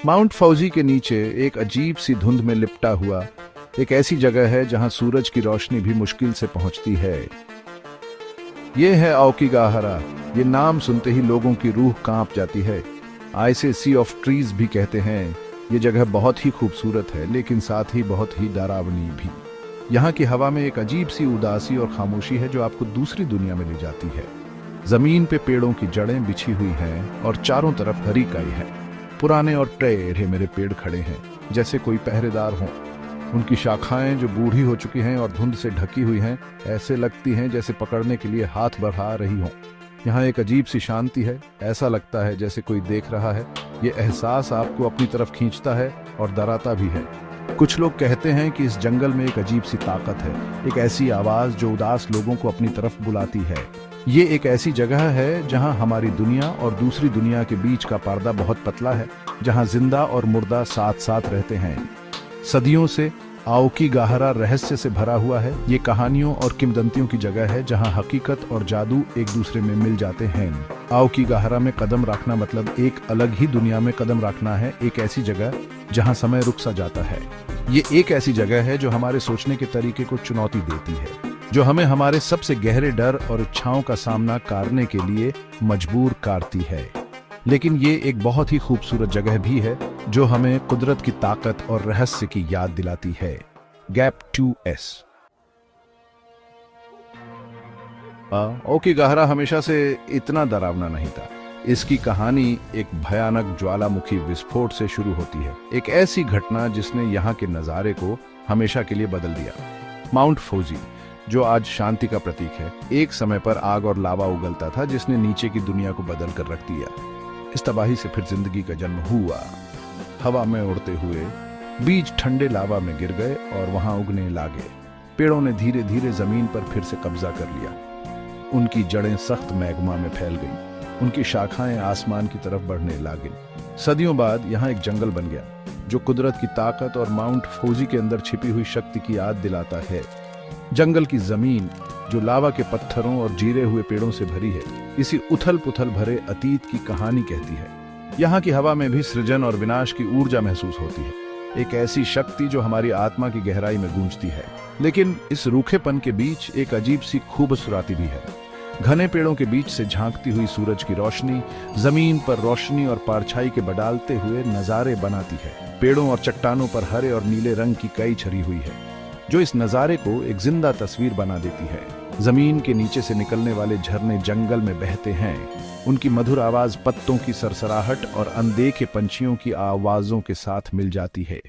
Mount फौजी के नीचे एक अजीब सी धुंध में लिपटा हुआ एक ऐसी जगह है जहां सूरज की रोशनी भी मुश्किल से पहुंचती है। ये है आओकीगाहरा। ये नाम सुनते ही लोगों की रूह कांप जाती है। आइसे सी ऑफ ट्रीज भी कहते हैं। ये जगह बहुत ही खूबसूरत है, लेकिन साथ ही बहुत ही डरावनी भी। यहाँ की हवा में एक अजीब सी उदासी और खामोशी है जो आपको दूसरी दुनिया में ले जाती है। जमीन पे पेड़ों की जड़ें बिछी हुई हैं और चारों तरफ हरी काई है। पुराने और टेढ़े मेरे पेड़ खड़े हैं, जैसे कोई पहरेदार हो। उनकी शाखाएं जो बूढ़ी हो चुकी हैं और धुंध से ढकी हुई हैं, ऐसे लगती हैं जैसे पकड़ने के लिए हाथ बढ़ा रही हों। यहाँ एक अजीब सी शांति है। ऐसा लगता है जैसे कोई देख रहा है। ये एहसास आपको अपनी तरफ खींचता है और डराता भी है। कुछ लोग कहते हैं कि इस जंगल में एक अजीब सी ताकत है, एक ऐसी आवाज जो उदास लोगों को अपनी तरफ बुलाती है। ये एक ऐसी जगह है जहां हमारी दुनिया और दूसरी दुनिया के बीच का पर्दा बहुत पतला है, जहां जिंदा और मुर्दा साथ साथ रहते हैं। सदियों से आओकीगाहरा रहस्य से भरा हुआ है। ये कहानियों और किंवदंतियों की जगह है जहां हकीकत और जादू एक दूसरे में मिल जाते हैं। आओकीगाहरा में कदम रखना मतलब एक अलग ही दुनिया में कदम रखना है, एक ऐसी जगह जहां समय रुक सा जाता है। ये एक ऐसी जगह है जो हमारे सोचने के तरीके को चुनौती देती है, जो हमें हमारे सबसे गहरे डर और इच्छाओं का सामना करने के लिए मजबूर करती है। लेकिन ये एक बहुत ही खूबसूरत जगह भी है जो हमें कुदरत की ताकत और रहस्य की याद दिलाती है। Gap 2S। आओकीगाहरा हमेशा से इतना डरावना नहीं था। इसकी कहानी एक भयानक ज्वालामुखी विस्फोट से शुरू होती है, एक ऐसी घटना जिसने यहाँ के नज़ारे को हमेशा के लिए बदल दिया। माउंट फौजी, जो आज शांति का प्रतीक है, एक समय पर आग और लावा उगलता था जिसने नीचे की दुनिया को बदल कर रख दिया। इस तबाही से फिर जिंदगी का जन्म हुआ। हवा में उड़ते हुए बीज ठंडे लावा में गिर गए और वहां उगने लगे। पेड़ों ने धीरे धीरे जमीन पर फिर से कब्जा कर लिया। उनकी जड़ें सख्त मैग्मा में फैल गईं। उनकी शाखाएं आसमान की तरफ बढ़ने लगी। सदियों बाद यहाँ एक जंगल बन गया जो कुदरत की ताकत और माउंट फौजी के अंदर छिपी हुई शक्ति की याद दिलाता है। जंगल की जमीन जो लावा के पत्थरों और जीरे हुए पेड़ों से भरी है, इसी उथल पुथल भरे अतीत की कहानी कहती है। यहाँ की हवा में भी सृजन और विनाश की ऊर्जा महसूस होती है, एक ऐसी शक्ति जो हमारी आत्मा की गहराई में गूंजती है। लेकिन इस रूखेपन के बीच एक अजीब सी खूबसूरती भी है। घने पेड़ों के बीच से झांकती हुई सूरज की रोशनी जमीन पर रोशनी और परछाई के बदलते हुए नजारे बनाती है। पेड़ों और चट्टानों पर हरे और नीले रंग की कई छड़ी हुई है, जो इस नज़ारे को एक जिंदा तस्वीर बना देती है। जमीन के नीचे से निकलने वाले झरने जंगल में बहते हैं। उनकी मधुर आवाज पत्तों की सरसराहट और अनदेखे पंछियों की आवाजों के साथ मिल जाती है।